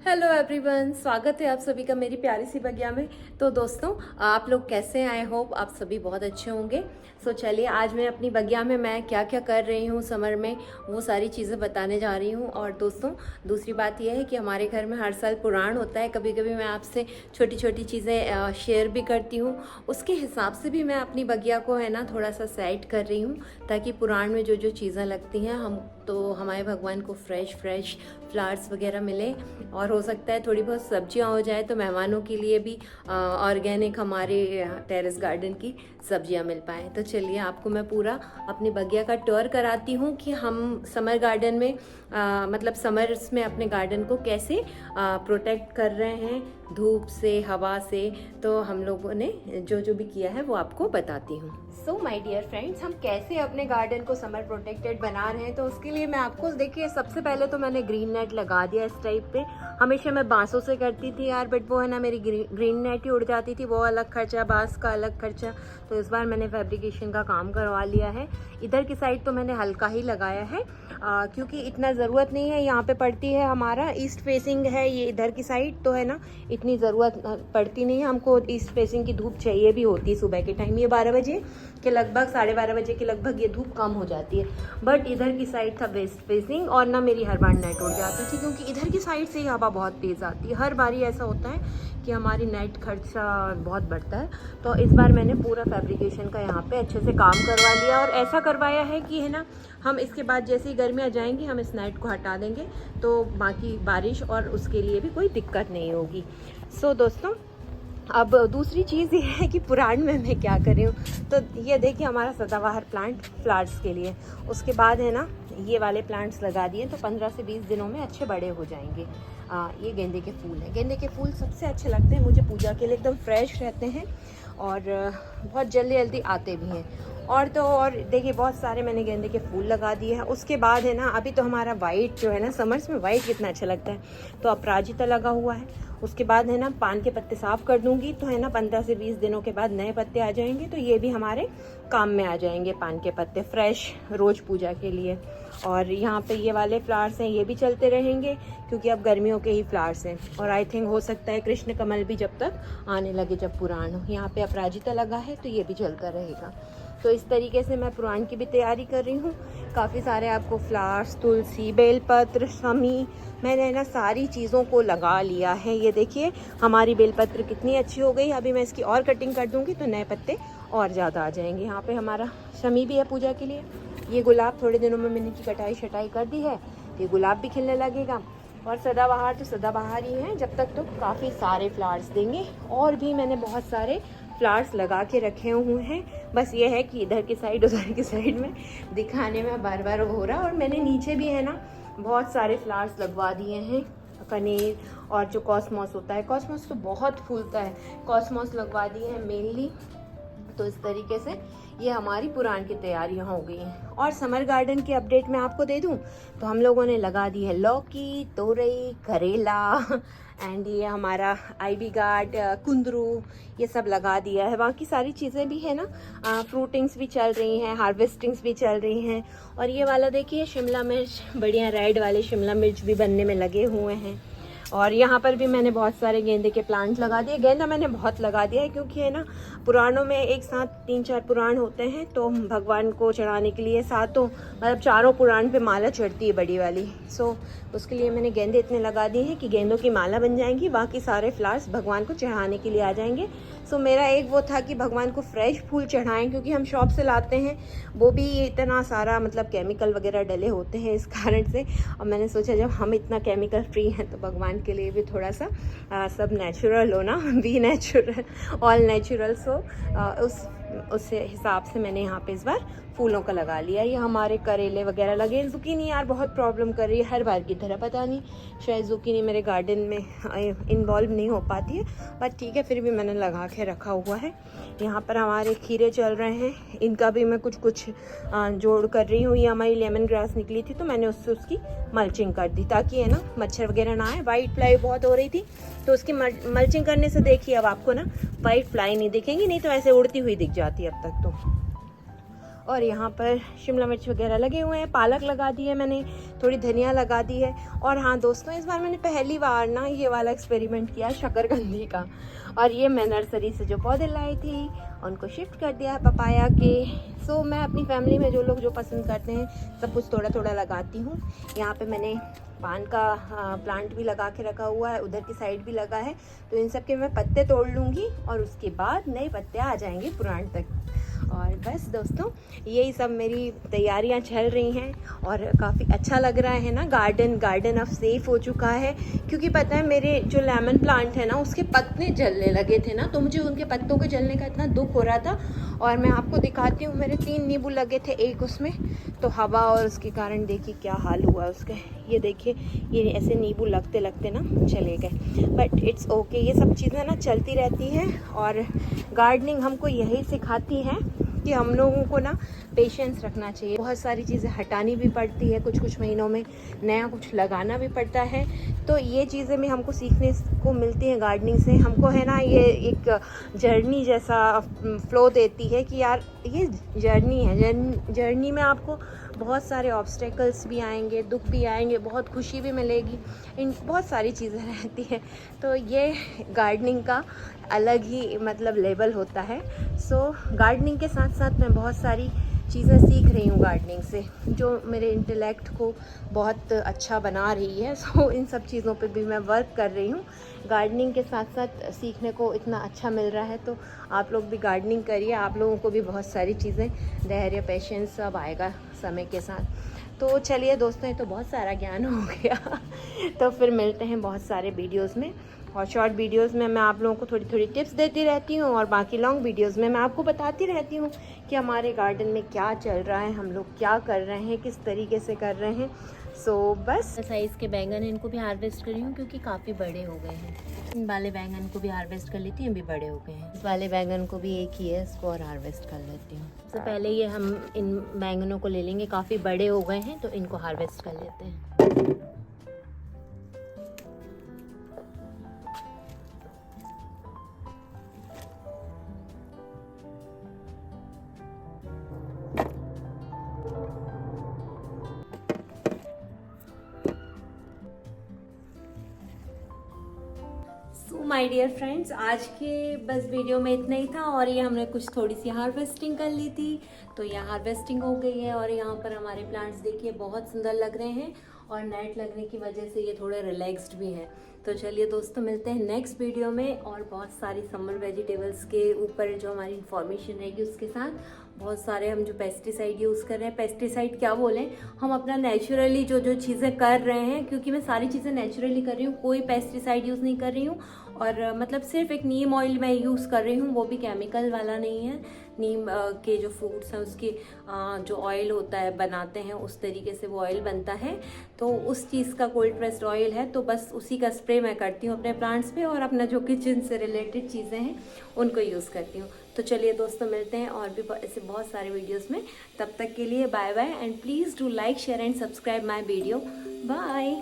Hello everyone, स्वागत है आप सभी का मेरी प्यारी सी बगिया में। तो दोस्तों, आप लोग कैसे हैं? आई होप आप सभी बहुत अच्छे होंगे। चलिए, आज मैं अपनी बगिया में मैं क्या क्या कर रही हूँ समर में, वो सारी चीज़ें बताने जा रही हूँ। और दोस्तों, दूसरी बात यह है कि हमारे घर में हर साल पुराण होता है। कभी कभी मैं आपसे छोटी छोटी चीज़ें शेयर भी करती हूँ। उसके हिसाब से भी मैं अपनी बगिया को है ना थोड़ा सा सेट कर रही हूँ, ताकि पुराण में जो जो चीज़ें लगती हैं हम तो हमारे भगवान को फ्रेश फ्रेश फ्लावर्स वगैरह मिले, और हो सकता है थोड़ी बहुत सब्जियां हो जाए तो मेहमानों के लिए भी ऑर्गेनिक हमारे टेरेस गार्डन की सब्जियां मिल पाए। तो चलिए, आपको मैं पूरा अपनी बगिया का टूर कराती हूँ कि हम समर गार्डन में मतलब समर्स में अपने गार्डन को कैसे प्रोटेक्ट कर रहे हैं धूप से, हवा से। तो हम लोगों ने जो जो भी किया है वो आपको बताती हूँ। सो माय डियर फ्रेंड्स, हम कैसे अपने गार्डन को समर प्रोटेक्टेड बना रहे हैं, तो उसके लिए मैं आपको देखिए, सबसे पहले तो मैंने ग्रीन नेट लगा दिया इस टाइप पे। हमेशा मैं बांसों से करती थी यार, बट वो है ना मेरी ग्रीन नेट ही उड़ जाती थी, वो अलग खर्चा, बांस का अलग खर्चा। तो इस बार मैंने फैब्रिकेशन का काम करवा लिया है। इधर की साइड तो मैंने हल्का ही लगाया है क्योंकि इतना ज़रूरत नहीं है। यहाँ पे पड़ती है, हमारा ईस्ट फेसिंग है ये इधर की साइड, तो है ना इतनी ज़रूरत पड़ती नहीं है हमको। ईस्ट फेसिंग की धूप चाहिए भी होती है सुबह के टाइम, ये 12 बजे के लगभग, 12:30 बजे के लगभग ये धूप कम हो जाती है। बट इधर की साइड था वेस्ट फेसिंग, और ना मेरी हर बार नेट उड़ जाती थी, क्योंकि इधर की साइड से ही हवा बहुत तेज़ आती है। हर बारी ऐसा होता है कि हमारी नेट खर्चा बहुत बढ़ता है। तो इस बार मैंने पूरा फैब्रिकेशन का यहाँ पे अच्छे से काम करवा लिया, और ऐसा करवाया है कि है ना हम इसके बाद जैसे ही गर्मी आ जाएंगी हम इस नेट को हटा देंगे, तो बाकी बारिश और उसके लिए भी कोई दिक्कत नहीं होगी। सो दोस्तों, अब दूसरी चीज़ ये है कि पुराण में मैं क्या कर रही हूँ। तो ये देखिए, हमारा सदाबहार प्लांट फ्लावर्स के लिए, उसके बाद है ना ये वाले प्लांट्स लगा दिए, तो 15 से 20 दिनों में अच्छे बड़े हो जाएंगे। ये गेंदे के फूल हैं। गेंदे के फूल सबसे अच्छे लगते हैं मुझे पूजा के लिए, एकदम फ्रेश रहते हैं और बहुत जल्दी जल्दी आते भी हैं। और तो और देखिए, बहुत सारे मैंने गेंदे के फूल लगा दिए हैं। उसके बाद है ना, अभी तो हमारा वाइट जो है ना, समर्स में वाइट कितना अच्छा लगता है, तो अपराजिता लगा हुआ है। उसके बाद है ना पान के पत्ते साफ़ कर दूंगी, तो है ना 15 से 20 दिनों के बाद नए पत्ते आ जाएंगे, तो ये भी हमारे काम में आ जाएंगे पान के पत्ते फ्रेश रोज़ पूजा के लिए। और यहाँ पे ये वाले फ्लावर्स हैं, ये भी चलते रहेंगे क्योंकि अब गर्मियों के ही फ्लावर्स हैं। और आई थिंक हो सकता है कृष्ण कमल भी जब तक आने लगे, जब पुराण हो। यहाँ पे अपराजिता लगा है, तो ये भी चलता रहेगा। तो इस तरीके से मैं पुराण की भी तैयारी कर रही हूँ। काफ़ी सारे आपको फ्लावर्स, तुलसी, बेलपत्र, शमी, मैंने ना सारी चीज़ों को लगा लिया है। ये देखिए हमारी बेलपत्र कितनी अच्छी हो गई। अभी मैं इसकी और कटिंग कर दूँगी तो नए पत्ते और ज़्यादा आ जाएंगे। यहाँ पे हमारा शमी भी है पूजा के लिए। ये गुलाब थोड़े दिनों में मैंने की कटाई शटाई कर दी है, ये गुलाब भी खिलने लगेगा। और सदाबहार तो सदाबहार ही हैं, जब तक तो काफ़ी सारे फ्लावर्स देंगे। और भी मैंने बहुत सारे फ्लावर्स लगा के रखे हुए हैं। बस ये है कि इधर की साइड उधर की साइड में दिखाने में बार बार हो रहा। और मैंने नीचे भी है ना बहुत सारे फ्लावर्स लगवा दिए हैं, कनेर और जो कॉस्मॉस होता है, कॉस्मॉस तो बहुत फूलता है, कॉस्मॉस लगवा दिए हैं मेनली। तो इस तरीके से ये हमारी पुराण की तैयारियां हो गई हैं। और समर गार्डन की अपडेट मैं आपको दे दूं तो हम लोगों ने लगा दी है लौकी, तोरई, करेला एंड ये हमारा आईवी गार्ड, कुंदरू, ये सब लगा दिया है। बाकी सारी चीज़ें भी है ना, फ्रूटिंग्स भी चल रही हैं, हार्वेस्टिंग्स भी चल रही हैं। और ये वाला देखिए शिमला मिर्च, बढ़िया रेड वाले शिमला मिर्च भी बनने में लगे हुए हैं। और यहाँ पर भी मैंने बहुत सारे गेंदे के प्लांट लगा दिए। गेंदा मैंने बहुत लगा दिया है क्योंकि है ना पुराणों में एक साथ 3-4 पुराण होते हैं, तो भगवान को चढ़ाने के लिए सातों मतलब चारों पुराण पे माला चढ़ती है बड़ी वाली। सो उसके लिए मैंने गेंदे इतने लगा दिए हैं कि गेंदों की माला बन जाएंगी, बाकी सारे फ्लावर्स भगवान को चढ़ाने के लिए आ जाएंगे। सो मेरा एक वो था कि भगवान को फ्रेश फूल चढ़ाएं, क्योंकि हम शॉप से लाते हैं, वो भी इतना सारा मतलब केमिकल वगैरह डले होते हैं इस कारण से। और मैंने सोचा जब हम इतना केमिकल फ्री हैं तो भगवान के लिए भी थोड़ा सा सब नेचुरल हो ना, बी नेचुरल, ऑल नेचुरल। सो उस हिसाब से मैंने यहाँ पे इस बार फूलों का लगा लिया। ये हमारे करेले वगैरह लगे। जुकीनी यार बहुत प्रॉब्लम कर रही है हर बार की तरह, पता नहीं शायद जुकीनी मेरे गार्डन में इन्वॉल्व नहीं हो पाती है, बट ठीक है फिर भी मैंने लगा के रखा हुआ है। यहाँ पर हमारे खीरे चल रहे हैं, इनका भी मैं कुछ जोड़ कर रही हूँ। ये हमारी लेमन ग्रास निकली थी तो मैंने उससे उसकी मल्चिंग कर दी, ताकि है ना मच्छर वगैरह ना आए। वाइट फ्लाई बहुत हो रही थी तो उसकी मल्चिंग करने से देखिए अब आपको ना वाइट फ्लाई नहीं दिखेंगी, नहीं तो ऐसे उड़ती हुई दिख जाती है अब तक तो। और यहाँ पर शिमला मिर्च वगैरह लगे हुए हैं, पालक लगा दी है मैंने, थोड़ी धनिया लगा दी है। और हाँ दोस्तों, इस बार मैंने पहली बार ना ये वाला एक्सपेरिमेंट किया शकरकंदी का। और ये मैं नर्सरी से जो पौधे लाई थी उनको शिफ्ट कर दिया है पपाया के। सो मैं अपनी फैमिली में जो लोग जो पसंद करते हैं सब कुछ थोड़ा थोड़ा लगाती हूँ। यहाँ पे मैंने पान का प्लांट भी लगा के रखा हुआ है, उधर की साइड भी लगा है। तो इन सब के मैं पत्ते तोड़ लूँगी और उसके बाद नए पत्ते आ जाएंगे प्लांट तक। और बस दोस्तों, यही सब मेरी तैयारियां चल रही हैं और काफ़ी अच्छा लग रहा है ना। गार्डन अब सेफ़ हो चुका है, क्योंकि पता है मेरे जो लेमन प्लांट है ना उसके पत्ते जलने लगे थे ना, तो मुझे उनके पत्तों के जलने का इतना दुख हो रहा था। और मैं आपको दिखाती हूँ, मेरे 3 नींबू लगे थे एक उसमें, तो हवा और उसके कारण देखिए क्या हाल हुआ उसके। ये देखिए, ये ऐसे नींबू लगते लगते ना चले गए, बट इट्स ओके। ये सब चीज़ें ना चलती रहती हैं और गार्डनिंग हमको यही सिखाती है कि हम लोगों को ना पेशेंस रखना चाहिए। बहुत सारी चीज़ें हटानी भी पड़ती है, कुछ महीनों में नया कुछ लगाना भी पड़ता है। तो ये चीज़ें भी हमको सीखने को मिलती हैं गार्डनिंग से। हमको है ना ये एक जर्नी जैसा फ्लो देती है कि यार ये जर्नी है, जर्नी में आपको बहुत सारे ऑब्स्टेकल्स भी आएंगे, दुख भी आएंगे, बहुत खुशी भी मिलेगी, इन बहुत सारी चीज़ें रहती हैं। तो ये गार्डनिंग का अलग ही मतलब लेवल होता है। सो गार्डनिंग के साथ साथ मैं बहुत सारी चीज़ें सीख रही हूँ गार्डनिंग से, जो मेरे इंटेलेक्ट को बहुत अच्छा बना रही है। सो इन सब चीज़ों पे भी मैं वर्क कर रही हूँ। गार्डनिंग के साथ साथ सीखने को इतना अच्छा मिल रहा है, तो आप लोग भी गार्डनिंग करिए। आप लोगों को भी बहुत सारी चीज़ें, धैर्य, पेशेंस सब आएगा समय के साथ। तो चलिए दोस्तों, ये तो बहुत सारा ज्ञान हो गया। तो फिर मिलते हैं बहुत सारे वीडियोज़ में, और शॉर्ट वीडियोस में मैं आप लोगों को थोड़ी थोड़ी टिप्स देती रहती हूँ, और बाकी लॉन्ग वीडियोस में मैं आपको बताती रहती हूँ कि हमारे गार्डन में क्या चल रहा है, हम लोग क्या कर रहे हैं, किस तरीके से कर रहे हैं। सो बस साइज़ के बैंगन इनको भी हार्वेस्ट कर रही हूँ, क्योंकि काफ़ी बड़े हो गए हैं। इन वाले बैंगन को भी हार्वेस्ट कर लेती हूँ, अभी बड़े हो गए हैं। इस वाले बैंगन को भी एक ही है, इसको और हार्वेस्ट कर लेती हूँ। सबसे पहले ये हम इन बैंगनों को ले लेंगे, काफ़ी बड़े हो गए हैं तो इनको हार्वेस्ट कर लेते हैं। माय डियर फ्रेंड्स, आज के बस वीडियो में इतना ही था। और ये हमने कुछ थोड़ी सी हार्वेस्टिंग कर ली थी, तो ये हार्वेस्टिंग हो गई है। और यहाँ पर हमारे प्लांट्स देखिए बहुत सुंदर लग रहे हैं, और नेट लगने की वजह से ये थोड़े रिलैक्स्ड भी हैं। तो चलिए दोस्तों, मिलते हैं नेक्स्ट वीडियो में, और बहुत सारी समर वेजिटेबल्स के ऊपर जो हमारी इन्फॉर्मेशन रहेगी उसके साथ। बहुत सारे हम जो पेस्टिसाइड यूज़ कर रहे हैं, पेस्टिसाइड क्या बोलें, हम अपना नेचुरली जो जो चीज़ें कर रहे हैं, क्योंकि मैं सारी चीज़ें नेचुरली कर रही हूँ, कोई पेस्टिसाइड यूज़ नहीं कर रही हूँ। और मतलब सिर्फ एक नीम ऑयल मैं यूज़ कर रही हूँ, वो भी केमिकल वाला नहीं है। नीम के जो फ्रूट्स हैं उसके जो ऑयल होता है बनाते हैं, उस तरीके से वो ऑयल बनता है। तो उस चीज़ का कोल्ड प्रेस्ड ऑयल है, तो बस उसी का स्प्रे मैं करती हूँ अपने प्लांट्स पे, और अपना जो किचन से रिलेटेड चीज़ें हैं उनको यूज़ करती हूँ। तो चलिए दोस्तों, मिलते हैं और भी ऐसे बहुत सारे वीडियोज़ में। तब तक के लिए bye bye, and please do like, share and subscribe my video. Bye.